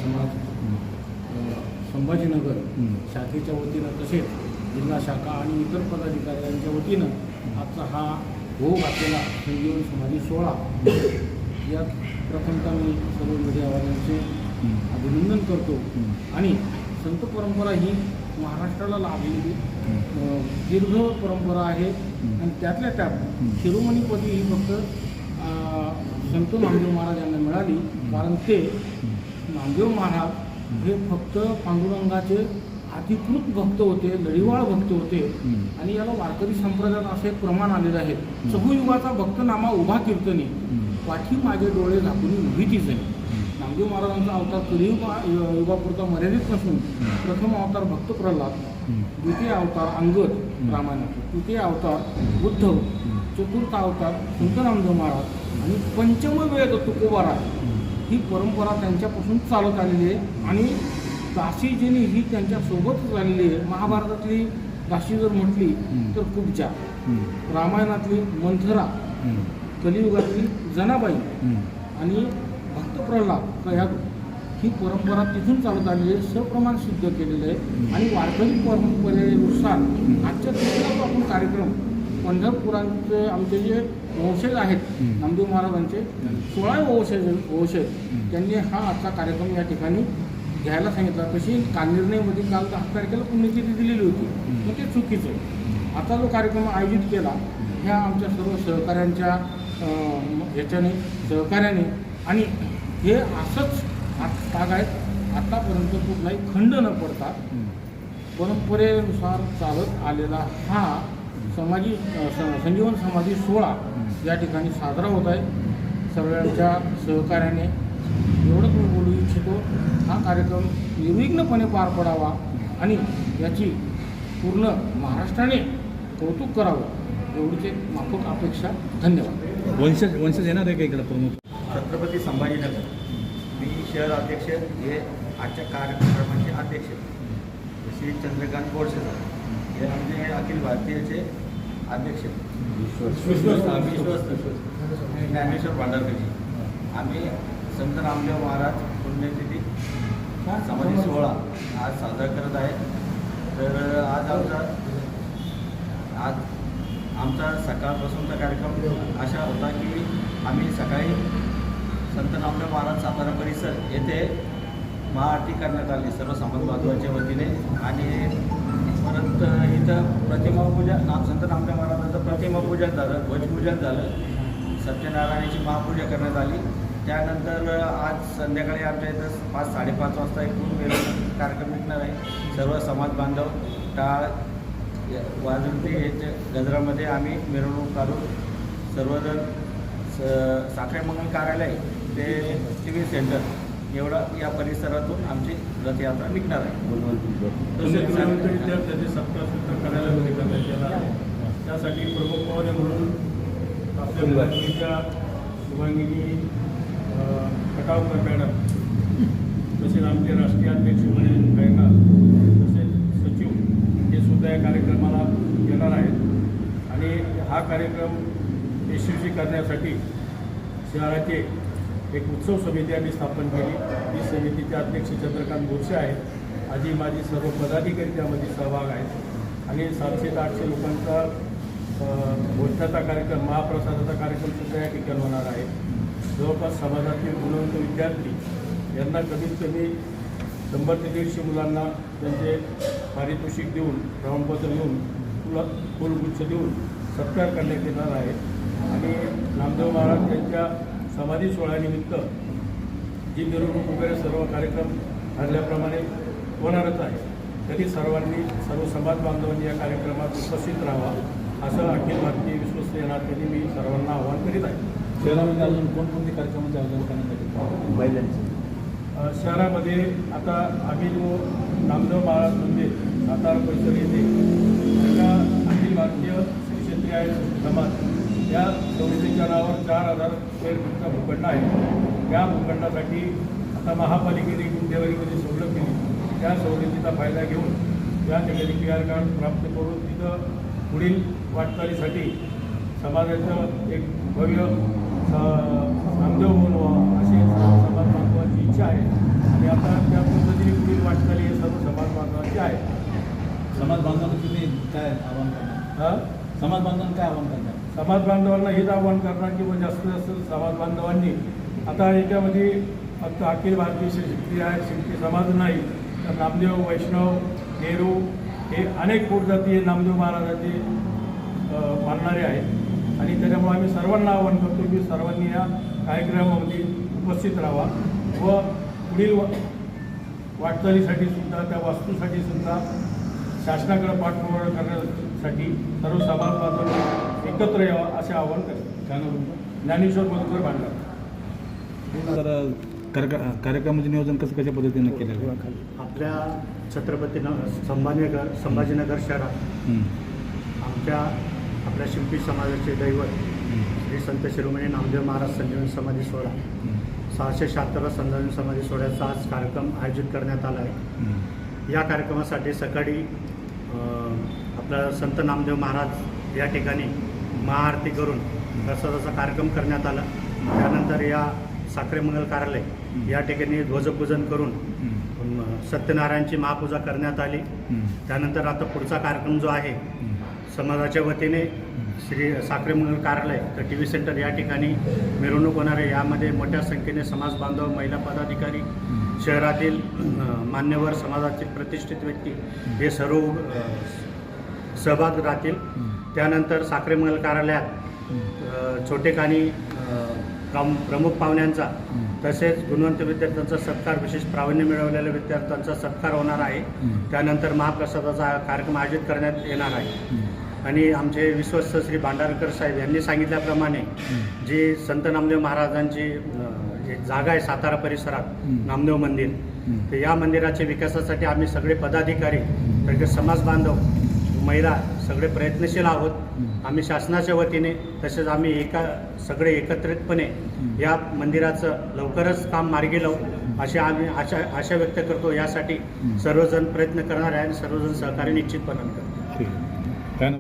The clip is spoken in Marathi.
समाज संभाजीनगर शाखेच्या वतीनं तसेच जिल्हा शाखा आणि इतर पदाधिकाऱ्यांच्या वतीनं आजचा हा भोग असलेला संजीवन समाधी सोहळा यात प्रथमतः मी सर्व मीडियावाल्यांचे अभिनंदन करतो. आणि संत परंपरा ही महाराष्ट्राला लाभलेली दीर्घ परंपरा आहे आणि त्यातल्या त्यात शिरोमणीपदी ही फक्त संत नामदेव महाराज यांना मिळाली. कारण ते नामदेव महाराज हे फक्त पांडुरंगाचे अधिकृत भक्त होते, लढीवाळ भक्त होते. आणि याला वारकरी संप्रदायात असे एक प्रमाण आलेले आहे, चहुयुगाचा भक्तनामा उभा कीर्तनी, पाठी माझे डोळे झाकून उभी ती जणी. नामदेव महाराजांचा अवतार कलियुगापुरता मर्यादित नसून प्रथम अवतार भक्त प्रल्हाद, द्वितीय अवतार अंगद रामायणात, तृतीय अवतार उद्धव, चतुर्थ अवतार संत नामदेव महाराज आणि पंचम वेद तुकोबारा. ही परंपरा त्यांच्यापासून चालत आलेली आहे आणि दासीजनी ही त्यांच्यासोबतच आलेली आहे. महाभारतातली दासी जर म्हटली तर कुब्जा, रामायणातली मंथरा, कलियुगातली जनाबाई आणि भक्त प्रल्हाद ह्या ही परंपरा तिथून चालत आलेली आहे, सप्रमाण सिद्ध केलेलं आहे. आणि वारकरी परंपरेनुसार आजच्या दिवसाचा आपण कार्यक्रम पंढरपुरांचे आमचे जे वंशज आहेत नामदेव महाराजांचे 16 वंशज त्यांनी हा आजचा कार्यक्रम या ठिकाणी घ्यायला सांगितला. तशी कालनिर्णयमध्ये काल 10 तारखेला पुण्यतिथी दिलेली होती, मग ते चुकीचं आहे. आता जो कार्यक्रम आयोजित केला ह्या आमच्या सर्व सहकाऱ्यांच्या ह्याच्याने सहकार्याने आणि हे असंच आहेत आतापर्यंत कुठलाही खंड न पडता परंपरेनुसार चालत आलेला हा संजीवन समाधी सोहळा या ठिकाणी साजरा होत आहे. सगळ्यांच्या सहकार्याने एवढंच मी बोलू इच्छितो, हा कार्यक्रम निर्विघ्नपणे पार पडावा आणि याची पूर्ण महाराष्ट्राने कौतुक करावं एवढीच एक माफक अपेक्षा. धन्यवाद. वंशज येणार आहे का इकडे प्रमुख? छत्रपती संभाजीनगर, मी शहर अध्यक्ष, हे आजच्या कार्यक्रमाचे अध्यक्ष श्री चंद्रकांत गोडसे हे आमचे अखिल भारतीयचे अध्यक्ष ज्ञानेश्वर भांडारकरजी. आम्ही संत नामदेव महाराज पुण्यतिथी समाधी सोहळा आज साजरा करत आहे. तर आज आमचा सकाळपासूनचा कार्यक्रम असा होता की आम्ही सकाळी संत नामदेव महाराज सातारा परिसर येथे महाआरती करण्यात आली सर्व समाज बांधवांच्या वतीने. आणि परत इथं प्रतिमापूजन संत नामदेव महाराजांचं प्रतिमापूजन झालं, ध्वजपूजन झालं, सत्यनारायणाची महापूजा करण्यात आली. त्यानंतर आज संध्याकाळी आमच्या इथं 5-5:30 वाजता एक मिरवणूक कार्यक्रम निघणार आहे. सर्व समाज बांधव टाळ वाजंती याच्या गजरामध्ये आम्ही मिरवणूक काढून सर्वजण साखरे मंगल कार्यालय ते TV सेंटर एवढा या परिसरातून आमची रथयात्रा निघणार आहे. तसेच विद्यार्थ्यांचे सप्ताह सुद्धा कार्यालयामध्ये करण्यात येणार आहे. त्यासाठी प्रमुख पाहुणे म्हणून आपल्या मुलांच्या शुभांगिनी खटावकर मॅडम, तसेच आमचे राष्ट्रीय अध्यक्ष म्हणून गायका, तसेच सचिव हे सुद्धा या कार्यक्रमाला येणार आहेत. आणि हा कार्यक्रम यशस्वी करण्यासाठी शहराचे एक उत्सव समिती आम्ही स्थापन केली. ती समितीचे अध्यक्ष चंद्रकांत गोडसे आहेत. आधी माझी सर्व पदाधिकारी त्यामध्ये सहभाग आहेत. आणि 700 ते 800 लोकांचा भोजनाचा कार्यक्रम, महाप्रसादाचा कार्यक्रम सुद्धा या ठिकाणी होणार आहे. जवळपास समाजातील गुणवंत विद्यार्थी यांना कमीत कमी 100 ते 150 मुलांना त्यांचे पारितोषिक देऊन, प्रमाणपत्र देऊन, फुलगुच्छ देऊन सत्कार करण्यात येणार आहे. आणि नामदेव महाराज यांच्या समाधी सोहळ्यानिमित्त जी मिरवणूक वगैरे सर्व कार्यक्रम ठरल्याप्रमाणे होणारच आहे. तरी सर्व समाज बांधवांनी या कार्यक्रमात उपस्थित राहावा असं अखिल भारतीय विश्वस्त नात्याने मी सर्वांना आवाहन करीत आहे. शहरामध्ये अजून कोणकोणते कार्यक्रमांचे आयोजन करण्यात येते महिलांचे? शहरामध्ये आता आम्ही जो नामदेव महाराज मंदिर सातारा परिसर येथे एका अखिल भारतीय श्री क्षेत्रीय समाज या संस्थेच्या नावावर 4000 स्क्वेअर फूटचा भूखंड आहे. त्या भूखंडासाठी आता महापालिकेने गुंठेवारीमध्ये सवलत केली. त्या सवलतीचा फायदा घेऊन या ठिकाणी PR कार्ड प्राप्त करून तिथं पुढील वाटचालीसाठी समाजाचं एक भव्य नामदेव बनवा अशी सर्व समाज बांधवांची इच्छा आहे आणि आता त्या पद्धतीने पुढील वाटचाली हे सर्व समाज बांधवांची आहे. समाज बांधवांना तुम्ही काय आव्हान करणार? समाज बांधवांना काय आव्हान करणार? समाज बांधवांना हेच आव्हान करणार की जास्तीत जास्त समाज बांधवांनी आता याच्यामध्ये फक्त अखिल भारतीय शिल्पी आहे, शिल्पी समाज नाही तर नामदेव, वैष्णव, नेहरू हे अनेक पोटजाती नामदेव महाराजांचे मानणारे आहेत आणि त्याच्यामुळे आम्ही सर्वांना आवाहन करतो की सर्वांनी या कार्यक्रमामध्ये उपस्थित राहावा व पुढील वाटचालीसाठी सुद्धा त्या वास्तूसाठी सुद्धा शासनाकडे पाठपुरावा करण्यासाठी सर्व समाज बांधवांनी एकत्र यावं असे आवाहन करतो. काय नाव तुमचं? ज्ञानेश्वर मधुकर भांडार. तर कार्यक्रमाचे नियोजन कशा पद्धतीने केलेलं आहे? आपल्या छत्रपती संभाजीनगर शहरात आपल्या शिंपी समाजाचे दैवत श्री संत शिरोमणी नामदेव महाराज संजीवन समाधी सोहळा 676 संजीवन समाधी सोहळ्याचा आज कार्यक्रम आयोजित करण्यात आला आहे. या कार्यक्रमासाठी सकाळी आपला संत नामदेव महाराज या ठिकाणी महाआरती करून प्रसादाचा कार्यक्रम करण्यात आला. त्यानंतर या साखरे मंगल कार्यालय या ठिकाणी ध्वजपूजन करून सत्यनारायणची महापूजा करण्यात आली. त्यानंतर आता पुढचा कार्यक्रम जो आहे समाजाच्या वतीने श्री साखरे मंगल कार्यालय तर TV सेंटर या ठिकाणी मिरवणूक होणार आहे. यामध्ये मोठ्या संख्येने समाज बांधव, महिला पदाधिकारी, शहरातील मान्यवर, समाजातील प्रतिष्ठित व्यक्ती हे सर्व सहभाग राहतील. त्यानंतर साखरे मंगल कार्यालयात छोटेखानी प्रमुख पाहुण्यांचा तसेच गुणवंत विद्यार्थ्यांचा सत्कार, विशेष प्रावीण्य मिळवलेल्या विद्यार्थ्यांचा सत्कार होणार आहे. त्यानंतर महाप्रसादाचा कार्यक्रम आयोजित करण्यात येणार आहे. आणि आमचे विश्वस्त श्री भांडारकर साहेब यांनी सांगितल्याप्रमाणे जी संत नामदेव महाराजांची एक जागा आहे सातारा परिसरात नामदेव मंदिर, तर या मंदिराच्या विकासासाठी आम्ही सगळे पदाधिकारी तसेच समाज बांधव, महिला सगळे प्रयत्नशील आहोत. आम्ही शासनाच्या वतीने तसेच आम्ही सगळे एकत्रितपणे या मंदिराचं लवकरच काम मार्गी लावू अशी आम्ही आशा व्यक्त करतो. यासाठी सर्वजण प्रयत्न करणार आहे आणि सर्वजण सहकार्य निश्चितपणे करतो.